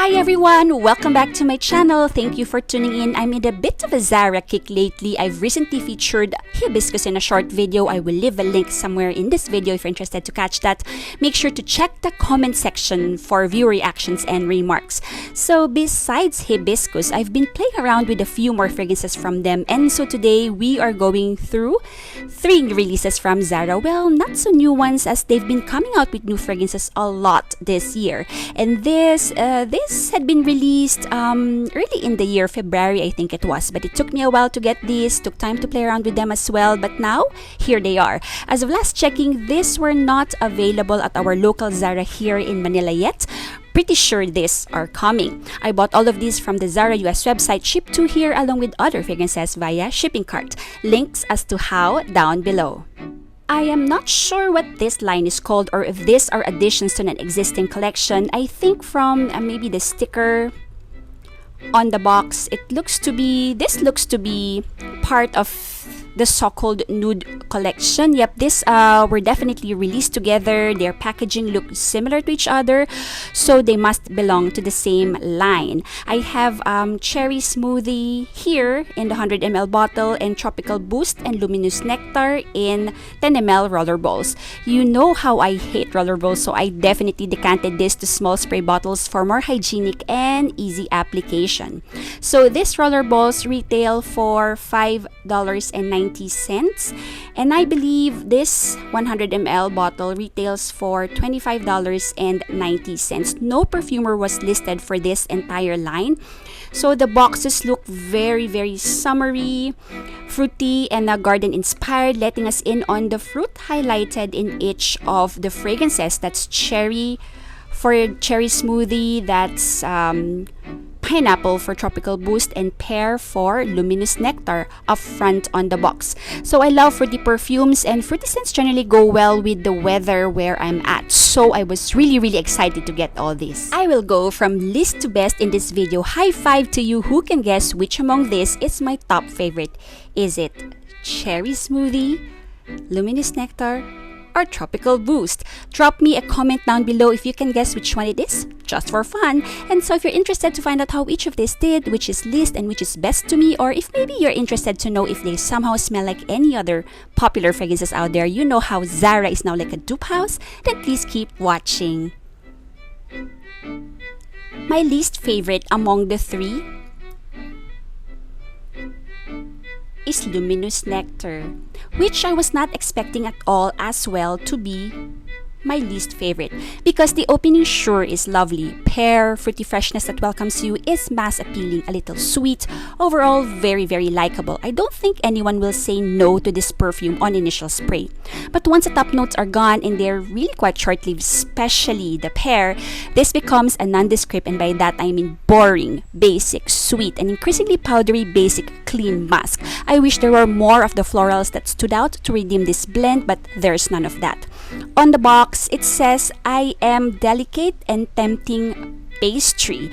Hi everyone! Welcome back to my channel. Thank you for tuning in. I'm in a bit of a ZARA kick lately. I've recently featured hibiscus in a short video. I will leave a link somewhere in this video if you're interested to catch that. Make sure to check the comment section for viewer reactions and remarks. So besides hibiscus, I've been playing around with a few more fragrances from them, and so today we are going through 3 releases from ZARA. Well, not so new ones, as they've been coming out with new fragrances a lot this year. And this had been released early in the year, February I think it was, but it took me a while to get these, took time to play around with them as well, but now here they are. As of last checking, these were not available at our local ZARA here in Manila yet. Pretty sure these are coming. I bought all of these from the ZARA US website, shipped to here along with other fragrances via SHIPPINGCART. Links as to how down below. I am not sure what this line is called or if these are additions to an existing collection. I think from maybe the sticker on the box, this looks to be part of the so-called nude collection. Yep, these were definitely released together. Their packaging looked similar to each other, so they must belong to the same line. I have Cherry Smoothie here in the 100 ml bottle, and Tropical Boost and Luminous Nectar in 10 ml roller balls. You know how I hate roller balls, so I definitely decanted this to small spray bottles for more hygienic and easy application. So these roller balls retail for $5.90, and I believe this 100 ml bottle retails for $25.90. No perfumer was listed for this entire line, so the boxes look very summery, fruity, and garden inspired, letting us in on the fruit highlighted in each of the fragrances. That's cherry for Cherry Smoothie, that's pineapple for Tropical Boost, and pear for Luminous Nectar up front on the box. So I love fruity perfumes, and fruity scents generally go well with the weather where I'm at, so I was really excited to get all this. I will go from least to best in this video. High five to you who can guess which among this is my top favorite. Is it Cherry Smoothie, Luminous Nectar, or Tropical Boost? Drop me a comment down below if you can guess which one it is, just for fun. And so if you're interested to find out how each of these did, which is least and which is best to me, or if maybe you're interested to know if they somehow smell like any other popular fragrances out there, you know how ZARA is now like a dupe house, then please keep watching. My least favorite among the 3 is Luminous Nectar, which I was not expecting at all as well to be my least favorite, because the opening sure is lovely. Pear, fruity freshness that welcomes you, is mass appealing, a little sweet, overall very likable. I don't think anyone will say no to this perfume on initial spray. But once the top notes are gone, and they're really quite short-lived, especially the pear, this becomes a nondescript, and by that I mean boring, basic, sweet, and increasingly powdery, basic, clean musk. I wish there were more of the florals that stood out to redeem this blend, but there's none of that. On the box, it says, "I am delicate and tempting pastry,"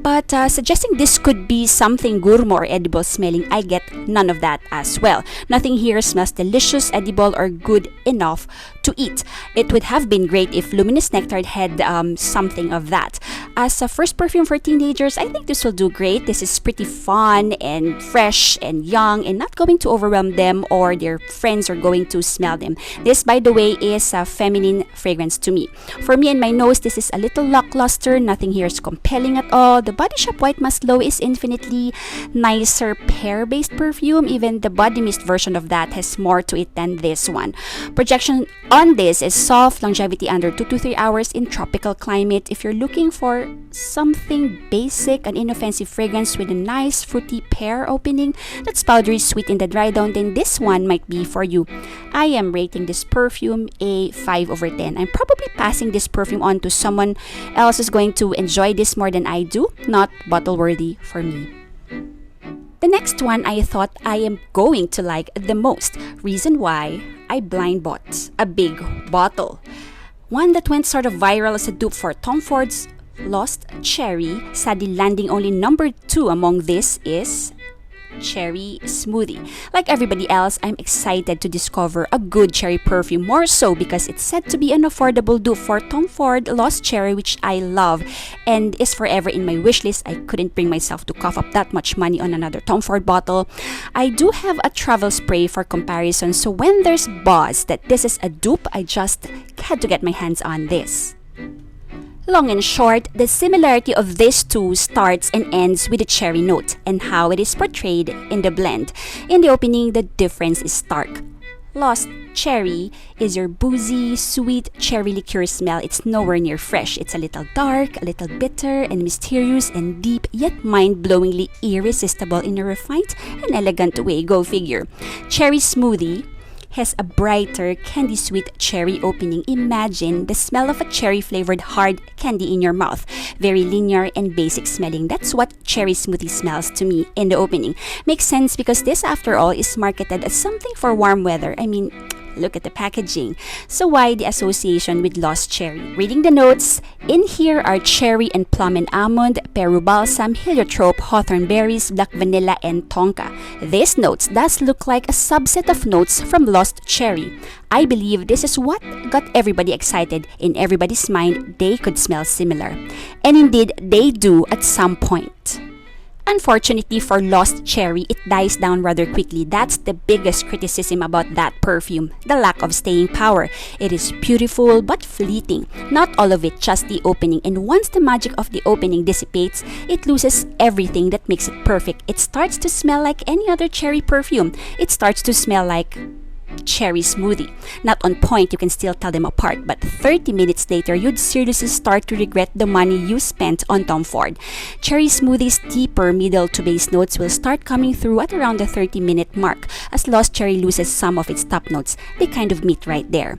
but suggesting this could be something gourmet or edible smelling. I get none of that as well. Nothing here smells delicious, edible, or good enough to eat. It would have been great if Luminous Nectar had something of that. As a first perfume for teenagers, I think this will do great. This is pretty fun and fresh and young, and not going to overwhelm them or their friends are going to smell them. This, by the way, is a feminine fragrance to me. For me and my nose, this is a little lackluster. Nothing here is compelling at all. The Body Shop White Musk Glow is infinitely nicer pear-based perfume. Even the Body Mist version of that has more to it than this one. Projection on this is soft, longevity under 2 to 3 hours in tropical climate. If you're looking for something basic, an inoffensive fragrance with a nice fruity pear opening that's powdery sweet in the dry down, then this one might be for you. I am rating this perfume a 5/10. I'm probably passing this perfume on to someone else who's going to enjoy this more than I do. Not bottle worthy for me. The next one I thought I am going to like the most. Reason why, I blind bought a big bottle. One that went sort of viral as a dupe for Tom Ford's Lost Cherry, sadly landing only number 2 among this, is cherry smoothie. Like everybody else, I'm excited to discover a good cherry perfume, more so because it's said to be an affordable dupe for Tom Ford Lost Cherry, which I love and is forever in my wish list. I couldn't bring myself to cough up that much money on another Tom Ford bottle. I do have a travel spray for comparison, so when there's buzz that this is a dupe, I just had to get my hands on this. Long and short, the similarity of these two starts and ends with the cherry note and how it is portrayed in the blend. In the opening, the difference is stark. Lost Cherry is your boozy, sweet cherry liqueur smell. It's nowhere near fresh. It's a little dark, a little bitter, and mysterious and deep, yet mind-blowingly irresistible in a refined and elegant way. Go figure. Cherry Smoothie has a brighter candy sweet cherry opening. Imagine the smell of a cherry flavored hard candy in your mouth. Very linear and basic smelling. That's what cherry smoothie smells to me in the opening. Makes sense because this, after all, is marketed as something for warm weather. I mean, look at the packaging. So why the association with Lost Cherry? Reading the notes, in here are cherry and plum and almond, Peru balsam, heliotrope, hawthorn berries, black vanilla, and tonka. These notes does look like a subset of notes from Lost Cherry. I believe this is what got everybody excited. In everybody's mind, they could smell similar. And indeed, they do at some point. Unfortunately for Lost Cherry, it dies down rather quickly. That's the biggest criticism about that perfume, the lack of staying power. It is beautiful but fleeting. Not all of it, just the opening. And once the magic of the opening dissipates, it loses everything that makes it perfect. It starts to smell like any other cherry perfume. It starts to smell like cherry smoothie. Not on point, you can still tell them apart, but 30 minutes later, you'd seriously start to regret the money you spent on Tom Ford. Cherry smoothie's deeper middle to base notes will start coming through at around the 30-minute mark. As Lost Cherry loses some of its top notes, they kind of meet right there.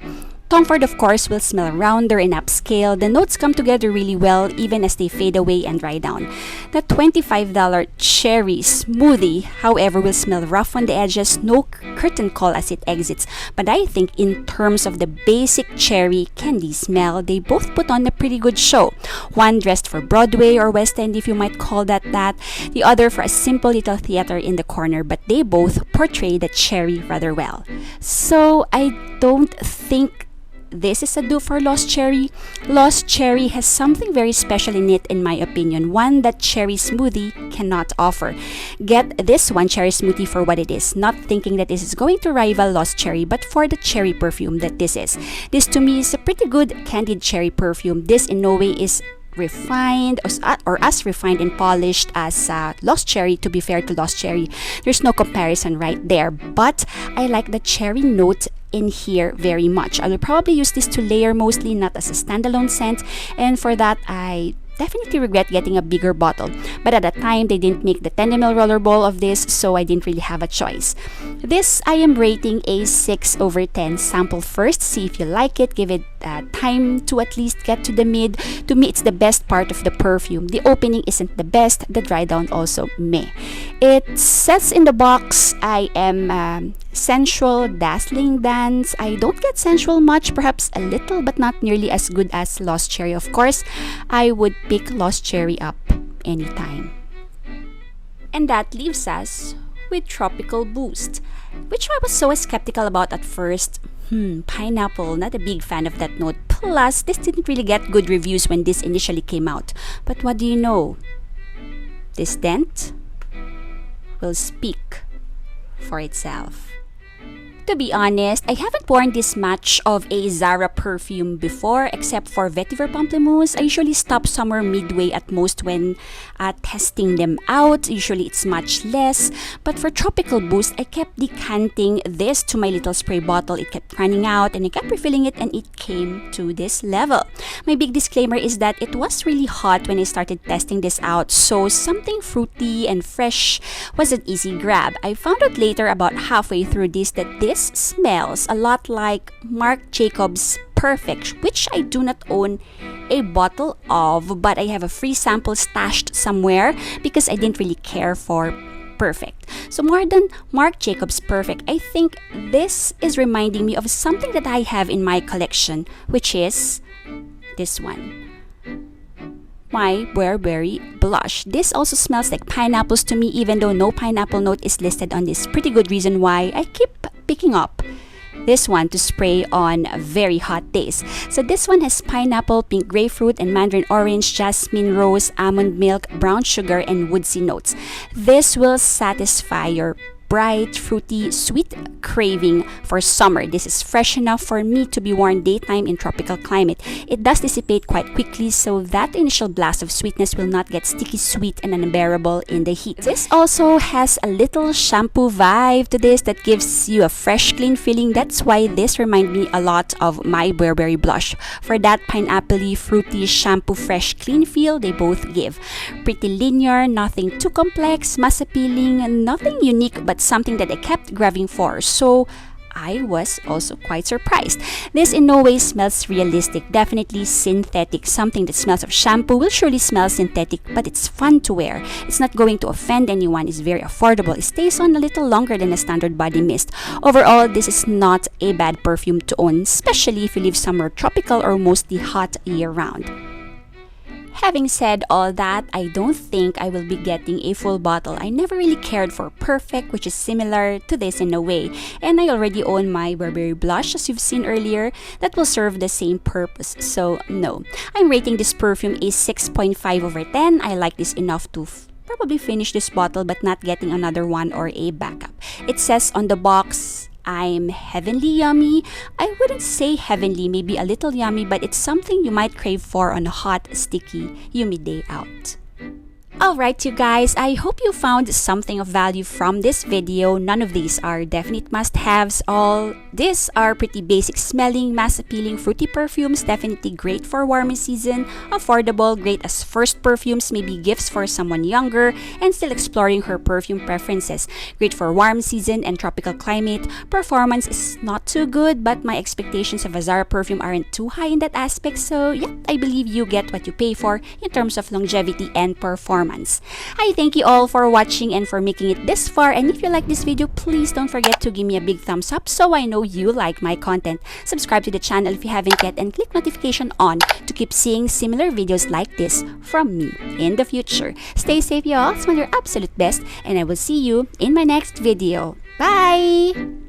Tom Ford, of course, will smell rounder and upscale. The notes come together really well even as they fade away and dry down. The $25 cherry smoothie, however, will smell rough on the edges, no curtain call as it exits. But I think in terms of the basic cherry candy smell, they both put on a pretty good show. One dressed for Broadway or West End, if you might call that. The other for a simple little theater in the corner, but they both portray the cherry rather well. So I don't think this is a dupe for Lost Cherry. Lost Cherry has something very special in it, in my opinion, one that Cherry Smoothie cannot offer. Get this one Cherry Smoothie for what it is, not thinking that this is going to rival Lost Cherry, but for the cherry perfume that this is. This to me is a pretty good candied cherry perfume. This in no way is refined or as refined and polished as Lost Cherry. To be fair to Lost Cherry, there's no comparison right there, but I like the cherry note in here very much. I will probably use this to layer mostly, not as a standalone scent, and for that I definitely regret getting a bigger bottle. But at the time, they didn't make the 10ml roller ball of this, so I didn't really have a choice. This I am rating a 6/10. Sample first, see if you like it, give it time to at least get to the mid. To me, it's the best part of the perfume. The opening isn't the best, the dry down also meh. It says in the box, I am sensual, dazzling dance. I don't get sensual much, perhaps a little, but not nearly as good as Lost Cherry. Of course, I would pick Lost Cherry up anytime. And that leaves us with Tropical Boost, which I was so skeptical about at first. Pineapple, not a big fan of that note. Plus, this didn't really get good reviews when this initially came out. But what do you know? This dent will speak for itself. To be honest, I haven't worn this much of a ZARA perfume before, except for Vetiver Pamplemousse. I usually stop somewhere midway at most when testing them out. Usually it's much less. But for Tropical Boost, I kept decanting this to my little spray bottle. It kept running out and I kept refilling it and it came to this level. My big disclaimer is that it was really hot when I started testing this out, so something fruity and fresh was an easy grab. I found out later, about halfway through this, that this smells a lot like Marc Jacobs Perfect, which I do not own a bottle of, but I have a free sample stashed somewhere because I didn't really care for Perfect. So more than Marc Jacobs Perfect, I think this is reminding me of something that I have in my collection, which is this one. my Burberry blush. This also smells like pineapples to me, even though no pineapple note is listed on this. Pretty good reason why I keep picking up this one to spray on very hot days. So this one has pineapple, pink grapefruit, and mandarin orange, jasmine rose, almond milk, brown sugar, and woodsy notes. This will satisfy your bright, fruity, sweet craving for summer. This is fresh enough for me to be worn daytime in tropical climate. It does dissipate quite quickly, so that initial blast of sweetness will not get sticky sweet and unbearable in the heat. This also has a little shampoo vibe to this that gives you a fresh, clean feeling. That's why this reminds me a lot of my Burberry blush. For that pineapple-y, fruity, shampoo, fresh, clean feel, they both give. Pretty linear, nothing too complex, mass appealing, nothing unique, but something that I kept grabbing for, so I was also quite surprised. This in no way smells realistic, definitely synthetic. Something that smells of shampoo will surely smell synthetic, but it's fun to wear. It's not going to offend anyone, it's very affordable, it stays on a little longer than a standard body mist. Overall, this is not a bad perfume to own, especially if you live somewhere tropical or mostly hot year-round. Having said all that, I don't think I will be getting a full bottle. I never really cared for Perfect, which is similar to this in a way. And I already own my Burberry blush, as you've seen earlier, that will serve the same purpose. So, no. I'm rating this perfume a 6.5 over 10. I like this enough to probably finish this bottle but not getting another one or a backup. It says on the box, I'm heavenly yummy. I wouldn't say heavenly, maybe a little yummy, but it's something you might crave for on a hot, sticky, humid day out. Alright you guys, I hope you found something of value from this video. None of these are definite must-haves. All these are pretty basic smelling, mass appealing, fruity perfumes. Definitely great for warmer season, affordable, great as first perfumes, maybe gifts for someone younger and still exploring her perfume preferences. Great for warm season and tropical climate. Performance is not too good, but my expectations of a ZARA perfume aren't too high in that aspect. So yeah, I believe you get what you pay for in terms of longevity and performance. I thank you all for watching and for making it this far, and if you like this video, please don't forget to give me a big thumbs up so I know you like my content. Subscribe to the channel if you haven't yet and click notification on to keep seeing similar videos like this from me in the future. Stay safe y'all, smell your absolute best, and I will see you in my next video. Bye!